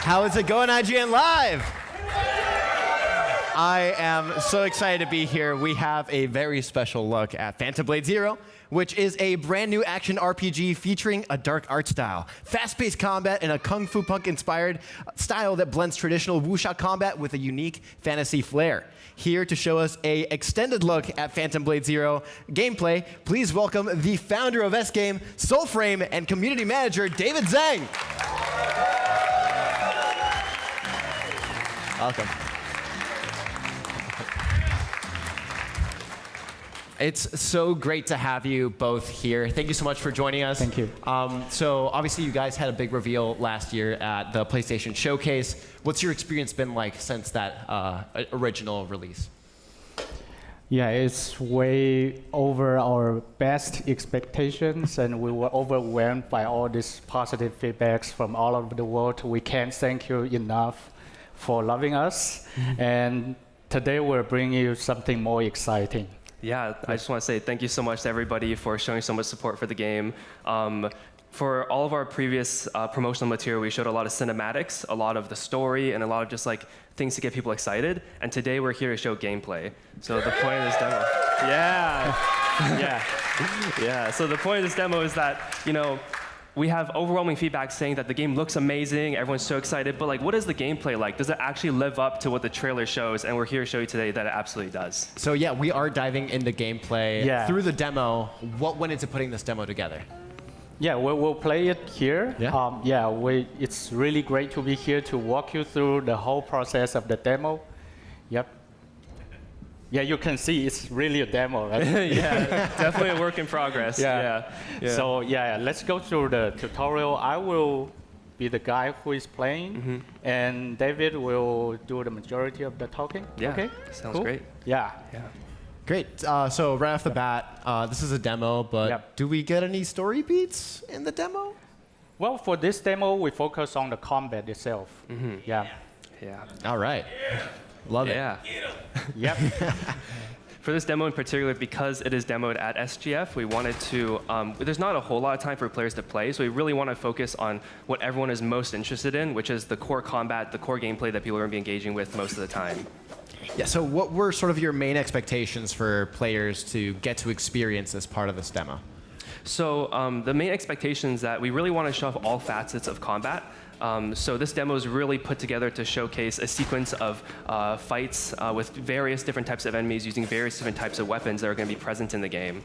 How is it going, IGN Live? I am so excited to be here. We have a very special look at Phantom Blade Zero, which is a brand new action RPG featuring a dark art style, fast-paced combat, and a Kung Fu Punk-inspired style that blends traditional wuxia combat with a unique fantasy flair. Here to show us a extended look at Phantom Blade Zero gameplay, please welcome the founder of S-Game, Soulframe, and community manager, David Zhang. Welcome. It's so great to have you both here. Thank you so much for joining us. Thank you. So obviously you guys had a big reveal last year at the PlayStation Showcase. What's your experience been like since that original release? Yeah, it's way over our best expectations, and we were overwhelmed by all these positive feedbacks from all over the world. We can't thank you enough for loving us. And today we're bringing you something more exciting. Yeah, I just want to say thank you so much to everybody for showing so much support for the game. For all of our previous promotional material, we showed a lot of cinematics, a lot of the story, and a lot of just like things to get people excited. And today we're here to show gameplay. So the point of this demo, yeah. So the point of this demo is that, you know, we have overwhelming feedback saying that the game looks amazing, everyone's so excited, but like, what is the gameplay like? Does it actually live up to what the trailer shows? And we're here to show you today that it absolutely does. So yeah, we are diving into gameplay. Yeah. Through the demo, what went into putting this demo together? Yeah, we'll play it here. Yeah. It's really great to be here to walk you through the whole process of the demo. Yep. Yeah, you can see it's really a demo, right? Yeah, definitely a work in progress. Yeah. So yeah, let's go through the tutorial. I will be the guy who is playing, and David will do the majority of the talking. Yeah, okay? sounds Cool? great. Yeah. Great. So right off the bat, this is a demo, but do we get any story beats in the demo? Well, for this demo, we focus on the combat itself. Yeah. All right. Love it. Yep. For this demo in particular, because it is demoed at SGF, we wanted to, there's not a whole lot of time for players to play, so we really want to focus on what everyone is most interested in, which is the core combat, the core gameplay that people are going to be engaging with most of the time. Yeah, so what were sort of your main expectations for players to get to experience as part of this demo? So the main expectation is that we really want to show off all facets of combat. So this demo is really put together to showcase a sequence of fights with various different types of enemies using various different types of weapons that are going to be present in the game.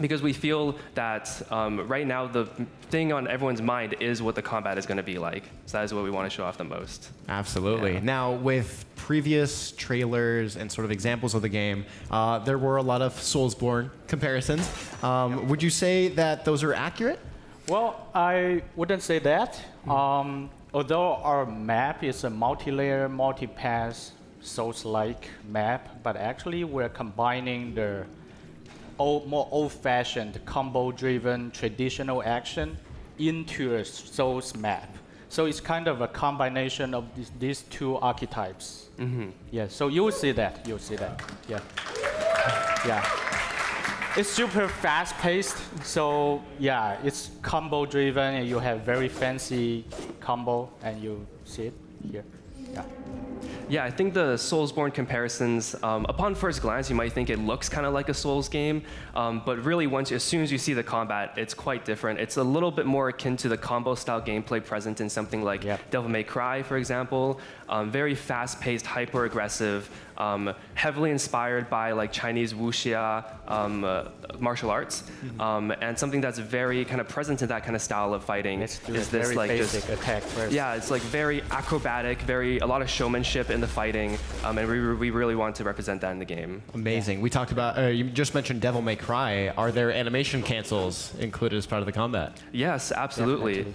Because we feel that right now the thing on everyone's mind is what the combat is going to be like. So that is what we want to show off the most. Absolutely. Yeah. Now, with previous trailers and sort of examples of the game, there were a lot of Soulsborne comparisons. Would you say that those are accurate? Well, I wouldn't say that. Although our map is a multi-layer, multi-pass, Souls-like map, but actually we're combining the more old-fashioned, combo-driven, traditional action into a Souls map. So it's kind of a combination of these two archetypes. Yeah, so you'll see that. Yeah. It's super fast-paced, so yeah, it's combo-driven, and you have very fancy combo, and you see it here. Yeah, I think the Soulsborne comparisons, upon first glance, you might think it looks kind of like a Souls game, but really, as soon as you see the combat, it's quite different. It's a little bit more akin to the combo-style gameplay present in something like Devil May Cry, for example. Very fast-paced, hyper-aggressive, heavily inspired by like Chinese wuxia martial arts, and something that's very kind of present in that kind of style of fighting is this very like basic attack first. Yeah, it's like very acrobatic, a lot of showmanship in the fighting, and we really want to represent that in the game. Amazing. We talked about, you just mentioned Devil May Cry. Are there animation cancels included as part of the combat? Yes, absolutely.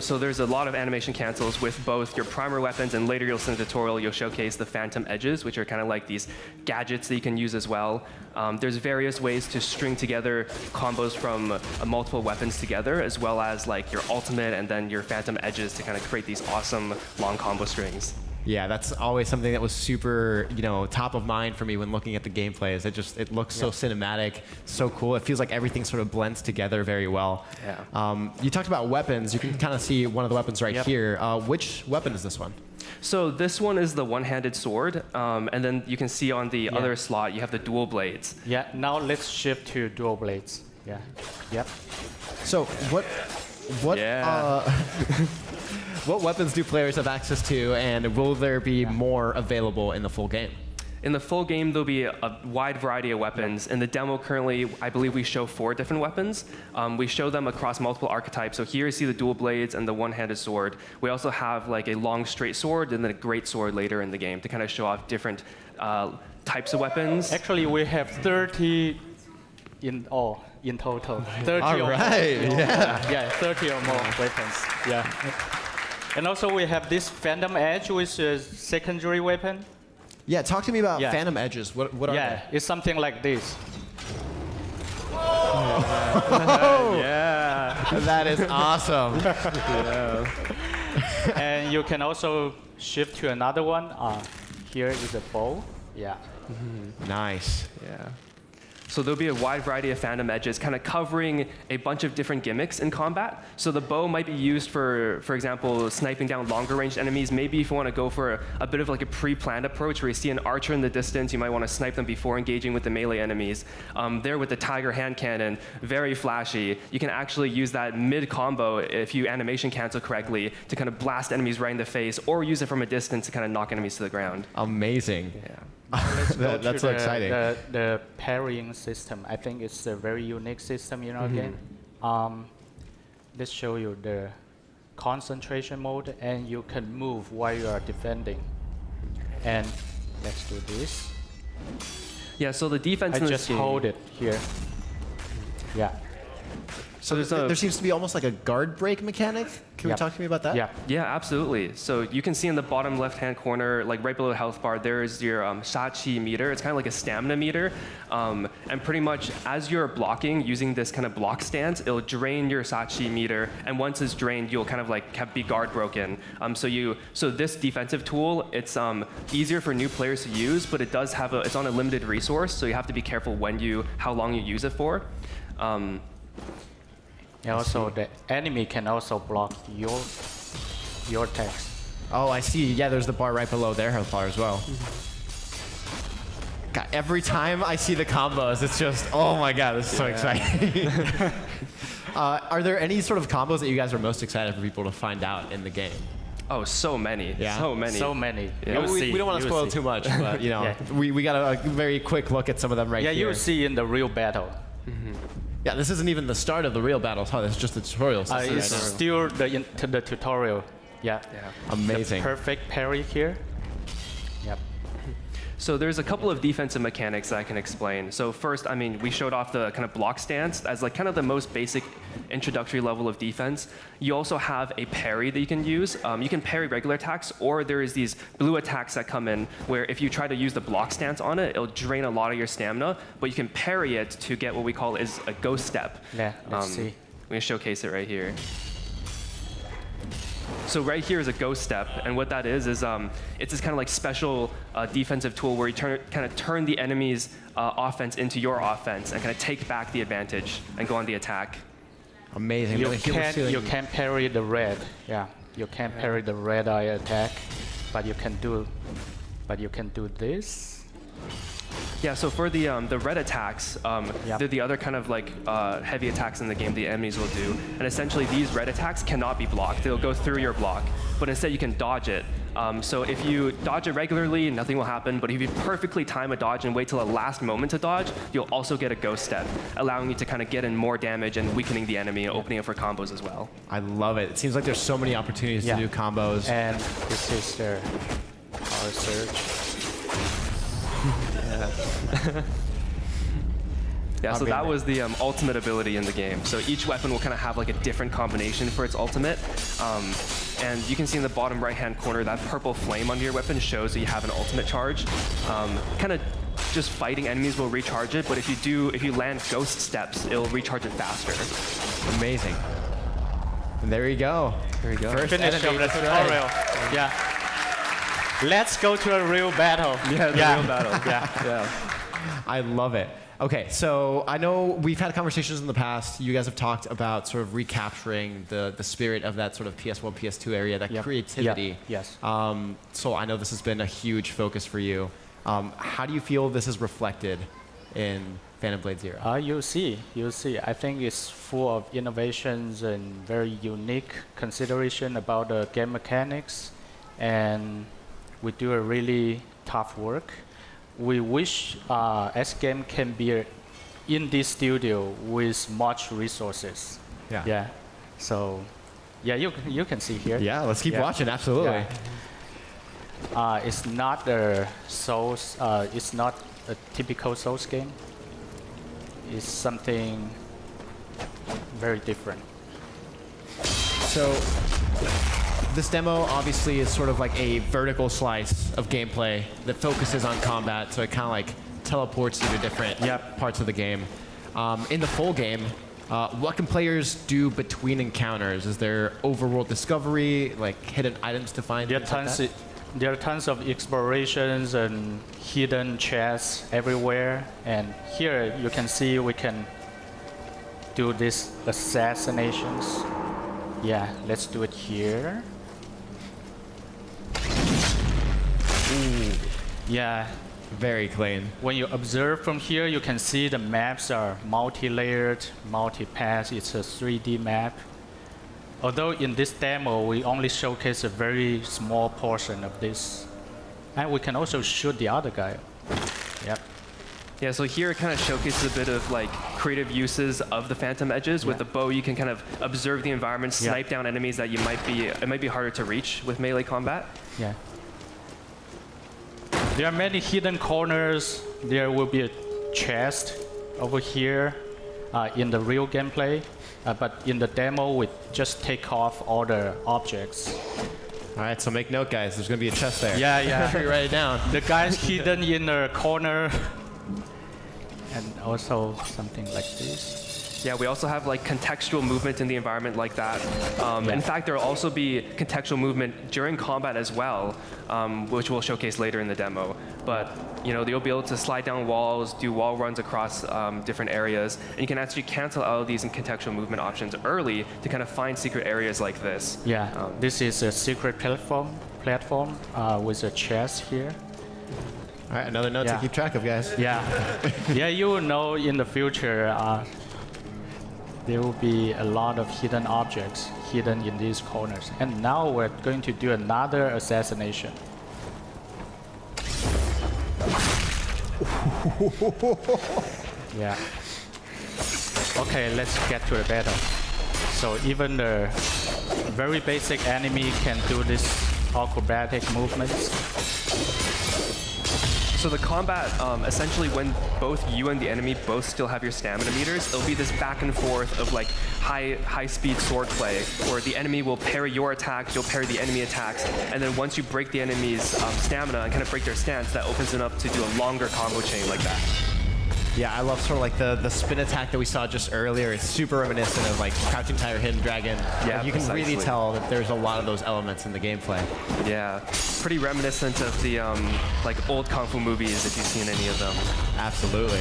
So there's a lot of animation cancels with both your primary weapons, and later you'll see in the tutorial, you'll showcase the phantom edges, which are kind of like these gadgets that you can use as well. There's various ways to string together combos from multiple weapons together, as well as like your ultimate and then your phantom edges to kind of create these awesome long combo strings. Yeah, that's always something that was super, top of mind for me when looking at the gameplay. It looks so cinematic, so cool. It feels like everything sort of blends together very well. Yeah. You talked about weapons. You can kind of see one of the weapons right here. Which weapon is this one? So this one is the one-handed sword, and then you can see on the other slot you have the dual blades. Yeah. Now let's shift to dual blades. Yeah. Yep. So what what weapons do players have access to, and will there be more available in the full game? In the full game, there'll be a wide variety of weapons. In the demo currently, I believe we show 4 different weapons. We show them across multiple archetypes. So here you see the dual blades and the one-handed sword. We also have like a long straight sword and then a great sword later in the game to kind of show off different types of weapons. Actually, we have 30 in total. 30 All or more. right, yeah. Yeah, 30 or more weapons. Yeah. And also we have this Phantom Edge, which is secondary weapon. Yeah, talk to me about Yeah. Phantom Edges. What are Yeah, it's something like this. they? That is awesome. And you can also shift to another one. Here is a bow. Yeah. Nice. Yeah. So there'll be a wide variety of Phantom Edges, kind of covering a bunch of different gimmicks in combat. So the bow might be used for example, sniping down longer range enemies. Maybe if you want to go for a bit of like a pre-planned approach where you see an archer in the distance, you might want to snipe them before engaging with the melee enemies. There with the Tiger hand cannon, very flashy. You can actually use that mid-combo if you animation cancel correctly to kind of blast enemies right in the face, or use it from a distance to kind of knock enemies to the ground. Amazing. Yeah. That's so exciting. The parrying system. I think it's a very unique system in our game. Let's show you the concentration mode, and you can move while you are defending. And let's do this. Yeah, so the defense I in this just game, hold it here. Yeah. So there seems to be almost like a guard break mechanic. Can we Yep. talk to me about that? Yeah. Yeah, absolutely. So you can see in the bottom left-hand corner, like right below the health bar, there's your Shachi meter. It's kind of like a stamina meter. And pretty much as you're blocking using this kind of block stance, it'll drain your Shachi meter. And once it's drained, you'll kind of like be guard broken. So this defensive tool, it's easier for new players to use, but it's on a limited resource. So you have to be careful how long you use it for. And also, the enemy can also block your attacks. Oh, I see. Yeah, there's the bar right below their health bar as well. God, every time I see the combos, it's just, oh my God, this is so exciting. Are there any sort of combos that you guys are most excited for people to find out in the game? Oh, so many. Yeah. So many. So many. Yeah. You'll see. We don't want to You will spoil see. too much, but Yeah. we got a very quick look at some of them right Yeah, here. you'll see in the real battle. Yeah, this isn't even the start of the real battles, huh? This is just the tutorial. It's right now. still the tutorial. Yeah. Amazing. Perfect parry here. Yep. So there's a couple of defensive mechanics that I can explain. So first, we showed off the kind of block stance as like kind of the most basic introductory level of defense. You also have a parry that you can use. You can parry regular attacks, or there is these blue attacks that come in where if you try to use the block stance on it, it'll drain a lot of your stamina, but you can parry it to get what we call is a ghost step. Yeah, let's see. I'm gonna showcase it right here. So right here is a ghost step, and what that is it's this kind of like special defensive tool where you kind of turn the enemy's offense into your offense and kind of take back the advantage and go on the attack. Amazing. You Really can't parry the red. Yeah. You can't parry the red eye attack, but you can do this. Yeah, so for the red attacks, they're the other kind of like heavy attacks in the game the enemies will do. And essentially these red attacks cannot be blocked. They'll go through your block, but instead you can dodge it. So if you dodge it regularly, nothing will happen, but if you perfectly time a dodge and wait till the last moment to dodge, you'll also get a ghost step, allowing you to kind of get in more damage and weakening the enemy and opening it for combos as well. I love it. It seems like there's so many opportunities to do combos. And this is the power surge. Yeah, so that was the ultimate ability in the game. So each weapon will kind of have like a different combination for its ultimate. And you can see in the bottom right-hand corner that purple flame under your weapon shows that you have an ultimate charge. Kind of just fighting enemies will recharge it, but if you land ghost steps, it'll recharge it faster. Amazing. And there you go. There you go. First Finish enemy of the destroyed. tutorial. Yeah. Let's go to a real battle. Yeah, the real battle. Yeah. I love it. Okay, so I know we've had conversations in the past. You guys have talked about sort of recapturing the spirit of that sort of PS1, PS2 area, that creativity. Yes. So I know this has been a huge focus for you. How do you feel this is reflected in Phantom Blade Zero? You'll see. I think it's full of innovations and very unique consideration about the game mechanics, and we do a really tough work. We wish S game can be in this studio with much resources. Yeah. So, yeah, you can see here. Yeah, let's keep watching. Absolutely. Yeah. It's not a Souls. It's not a typical Souls game. It's something very different. So this demo obviously is sort of like a vertical slice of gameplay that focuses on combat, so it kind of like teleports you to different parts of the game. In the full game, what can players do between encounters? Is there overworld discovery, like hidden items to find? There are tons of explorations and hidden chests everywhere. And here you can see we can do these assassinations. Yeah, let's do it here. Ooh. Yeah. Very clean. When you observe from here, you can see the maps are multi-layered, multi-path. It's a 3D map. Although in this demo, we only showcase a very small portion of this. And we can also shoot the other guy. Yep. Yeah, so here it kind of showcases a bit of like creative uses of the Phantom Edges. With the bow, you can kind of observe the environment, snipe down enemies that it might be harder to reach with melee combat. Yeah. There are many hidden corners. There will be a chest over here in the real gameplay. But in the demo, we just take off all the objects. All right, so make note, guys. There's going to be a chest there. Yeah. Make sure you write it down. The guy's hidden in the corner. And also something like this. Yeah, we also have like contextual movement in the environment like that. In fact, there will also be contextual movement during combat as well, which we'll showcase later in the demo. But you'll be able to slide down walls, do wall runs across different areas, and you can actually cancel out of these contextual movement options early to kind of find secret areas like this. Yeah, this is a secret platform with a chest here. All right, another note to keep track of, guys. Yeah, you will know in the future there will be a lot of hidden objects hidden in these corners. And now we're going to do another assassination. Yeah. Okay, let's get to the battle. So even the very basic enemy can do this acrobatic movements. So the combat, essentially when both you and the enemy both still have your stamina meters, it'll be this back and forth of like high speed sword play, where the enemy will parry your attacks, you'll parry the enemy attacks, and then once you break the enemy's stamina and kind of break their stance, that opens it up to do a longer combo chain like that. Yeah, I love sort of like the spin attack that we saw just earlier. It's super reminiscent of like Crouching Tiger, Hidden Dragon. Yeah, you can really tell that there's a lot of those elements in the gameplay. Yeah, pretty reminiscent of the like old kung fu movies if you've seen any of them. Absolutely.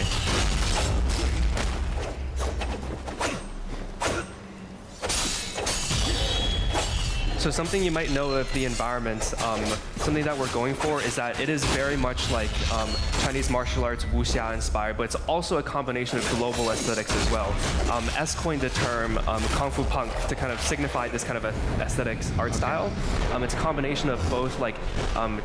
So something you might know of the environment, something that we're going for is that it is very much like Chinese martial arts wuxia inspired, but it's also a combination of global aesthetics as well. S coined the term Kung Fu Punk to kind of signify this kind of aesthetics art style. It's a combination of both like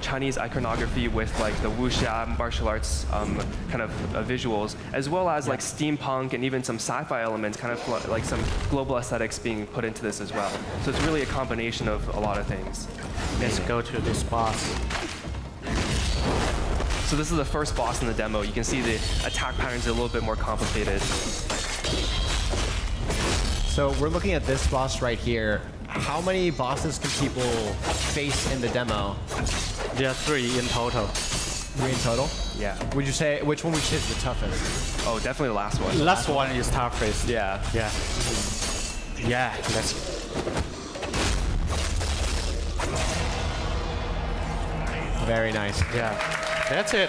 Chinese iconography with like the wuxia martial arts kind of visuals, as well as like steampunk and even some sci-fi elements, kind of like some global aesthetics being put into this as well. So it's really a combination of a lot of things. Let's go to this boss. So this is the first boss in the demo. You can see the attack patterns are a little bit more complicated. So we're looking at this boss right here. How many bosses can people face in the demo? There are 3 in total. 3 in total? Yeah. Would you say, which one would you say is the toughest? Oh, definitely the last one. Last one is toughest. Yeah. Yeah, let's... Very nice. Yeah, that's it.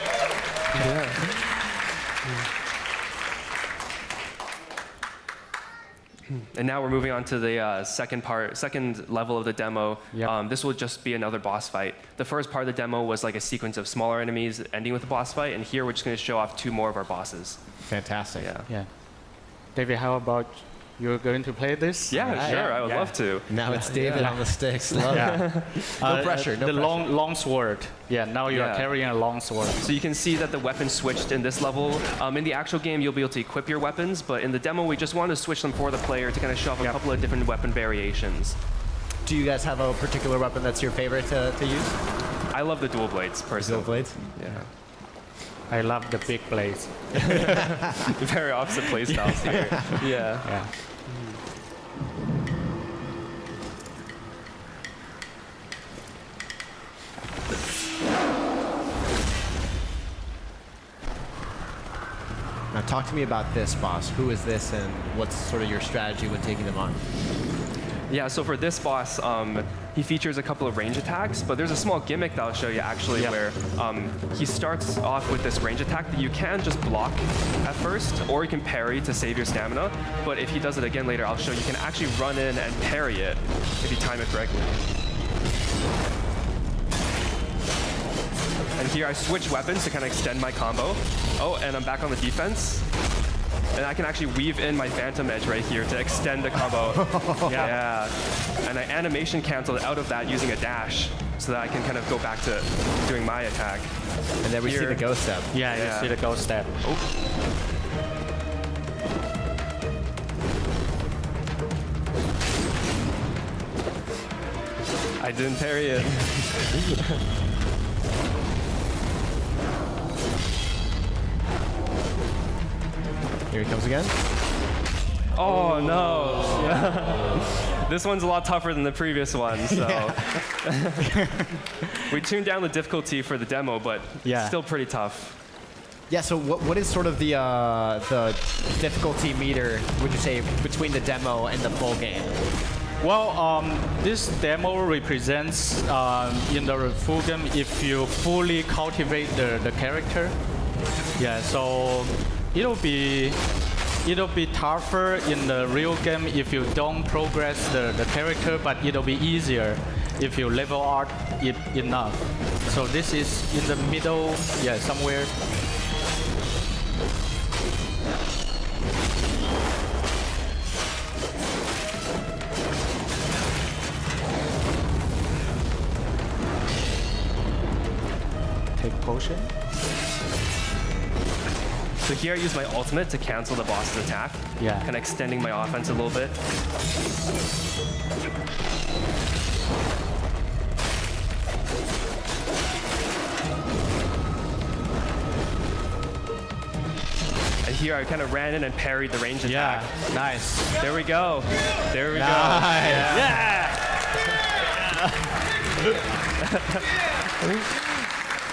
And now we're moving on to the second level of the demo. Yep. This will just be another boss fight. The first part of the demo was like a sequence of smaller enemies ending with a boss fight, and here we're just going to show off 2 more of our bosses. Fantastic. Yeah. Yeah. David, how about you're going to play this? Yeah, sure. I would love to. Now it's David on the sticks. Love it. No pressure. No the pressure. long sword. Yeah, now you are Yeah. carrying a long sword. So you can see that the weapon switched in this level. In the actual game, you'll be able to equip your weapons, but in the demo, we just want to switch them for the player to kind of show off a couple of different weapon variations. Do you guys have a particular weapon that's your favorite to use? I love the dual blades, personally. Dual blades? Yeah. I love the big blades. Very opposite play styles here. Yeah. Yeah. Now talk to me about this boss. Who is this and what's sort of your strategy when taking them on? Yeah, so for this boss, he features a couple of range attacks, but there's a small gimmick that I'll show you actually where he starts off with this range attack that you can just block at first, or you can parry to save your stamina. But if he does it again later, I'll show you can actually run in and parry it if you time it correctly. And here I switch weapons to kind of extend my combo. Oh, and I'm back on the defense. And I can actually weave in my Phantom Edge right here to extend the combo. Yeah. And I animation canceled out of that using a dash so that I can kind of go back to doing my attack. And then we see the ghost step. Yeah, you see the ghost step. Oh. I didn't parry it. Here he comes again. Oh, no. This one's a lot tougher than the previous one, so. We tuned down the difficulty for the demo, but still pretty tough. Yeah, so what is sort of the difficulty meter, would you say, between the demo and the full game? Well, this demo represents in the full game if you fully cultivate the character. Yeah, so it'll be tougher in the real game if you don't progress the character, but it'll be easier if you level up it enough. So this is in the middle, somewhere. Take potion. So here I use my ultimate to cancel the boss's attack. Yeah. Kind of extending my offense a little bit. And here I kind of ran in and parried the range attack. Yeah, nice. There we go. There we go. Yeah.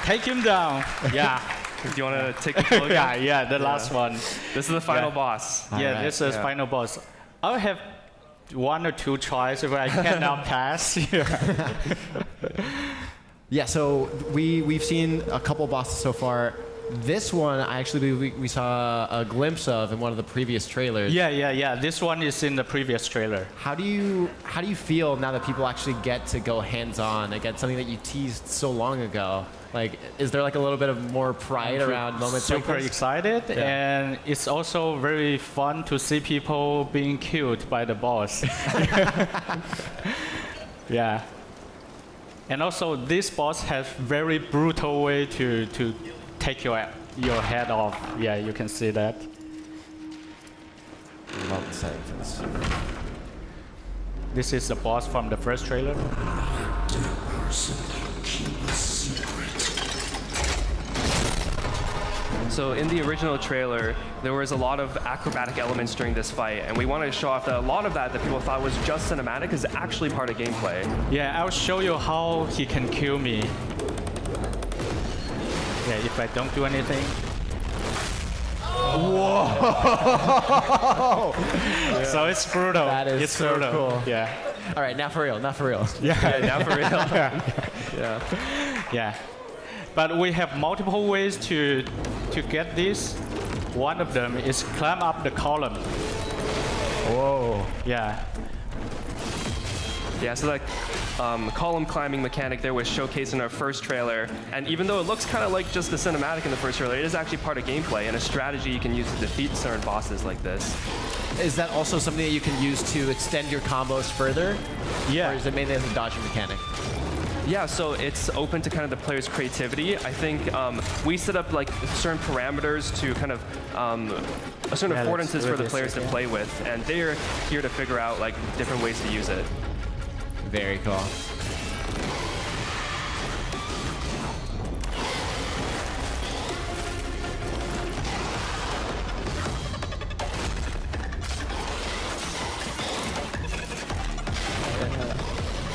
Take him down. Yeah. Do you want to take the full again? Yeah, the last one. This is the final boss. Yeah, this is final boss. I'll have 1 or 2 tries if I cannot pass. Yeah, so we've seen a couple bosses so far. This one, I actually believe we saw a glimpse of in one of the previous trailers. Yeah. This one is in the previous trailer. How do you feel now that people actually get to go hands-on against something that you teased so long ago? Like, is there like a little bit of more pride around moments like this? Super excited, and it's also very fun to see people being killed by the boss. Yeah. And also, this boss has very brutal way to take your head off. Yeah, you can see that. Love the setting for this. This is the boss from the first trailer. So in the original trailer, there was a lot of acrobatic elements during this fight, and we wanted to show off that a lot of that people thought was just cinematic is actually part of gameplay. Yeah, I'll show you how he can kill me. Yeah, if I don't do anything. Whoa! So it's brutal. That is it's so brutal. cool. Yeah. All right, now for real. Yeah, now for real. Yeah. But we have multiple ways to get this. One of them is climb up the column. Whoa. Yeah. Yeah, so that column climbing mechanic there was showcased in our first trailer. And even though it looks kind of like just a cinematic in the first trailer, it is actually part of gameplay and a strategy you can use to defeat certain bosses like this. Is that also something that you can use to extend your combos further? Yeah. Or is it mainly as a dodging mechanic? Yeah, so it's open to kind of the player's creativity. I think we set up like certain parameters to kind of certain affordances for the players to play with, and they're here to figure out like different ways to use it. Very cool.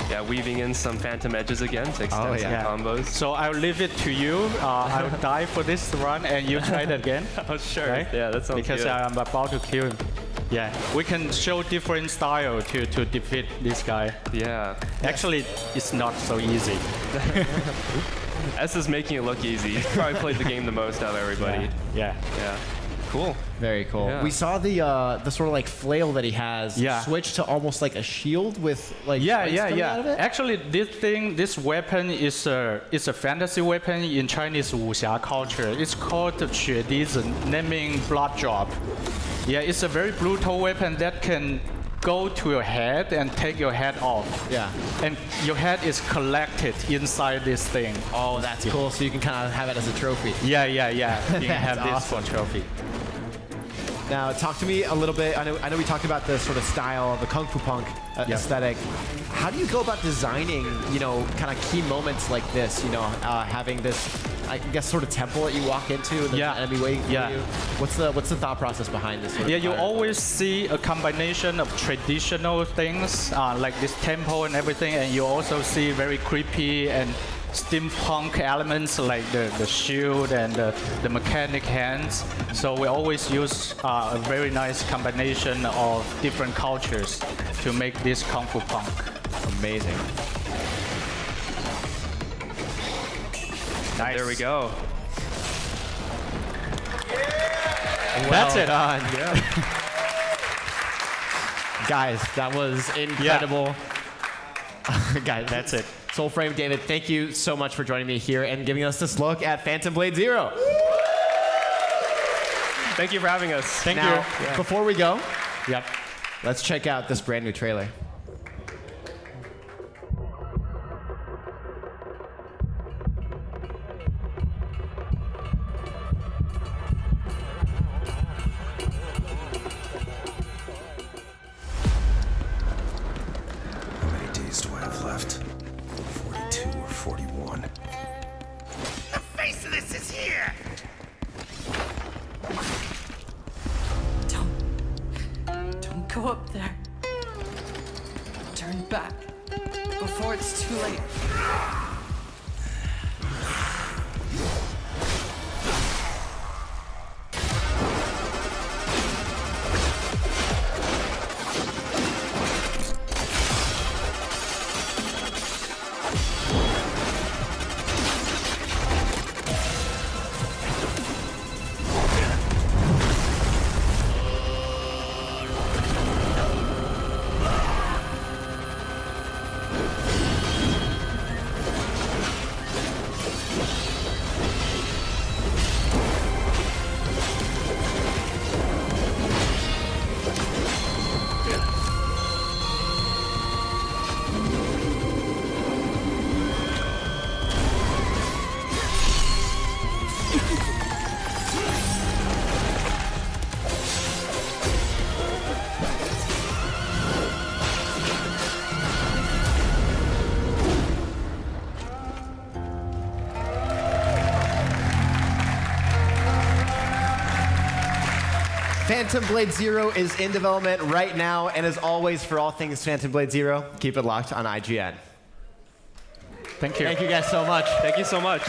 Yeah, weaving in some phantom edges again to extend some combos. So I'll leave it to you. I'll die for this run, and you try it again. Oh, sure. Right? Yeah, that sounds because good. I'm about to kill him. Yeah, we can show different style to defeat this guy. Yeah. Actually, it's not so easy. S is making it look easy. He's probably played the game the most out of everybody. Yeah. Yeah. Cool. Very cool. Yeah. We saw the sort of like flail that he has switch to almost like a shield with like spikes coming out of it. Actually, this weapon is a fantasy weapon in Chinese wuxia culture. It's called 血滴子, naming blood drop. Yeah, it's a very brutal weapon that can go to your head and take your head off. Yeah. And your head is collected inside this thing. Oh, that's cool. So you can kind of have it as a trophy. Yeah. You can have this awesome. for trophy. Now, talk to me a little bit. I know we talked about the sort of style, the kung fu punk aesthetic. How do you go about designing, kind of key moments like this? Having this, I guess, sort of temple that you walk into and there's an enemy waiting for you. What's the thought process behind this? Sort of you always see a combination of traditional things like this temple and everything, and you also see very creepy and steampunk elements like the shield and the mechanic hands. So we always use a very nice combination of different cultures to make this kung fu punk. Amazing. Nice. There we go. That's it. Done. Guys, that was incredible. Guys, That's it. Soulframe, David, thank you so much for joining me here and giving us this look at Phantom Blade Zero. Thank you for having us. Thank Now, you. before we go, Yep. let's check out this brand new trailer. How many days do I have left? 42 or 41? The face of this is here! Don't go up there. Turn back before it's too late. Phantom Blade Zero is in development right now, and as always, for all things Phantom Blade Zero, keep it locked on IGN. Thank you. Thank you guys so much. Thank you so much.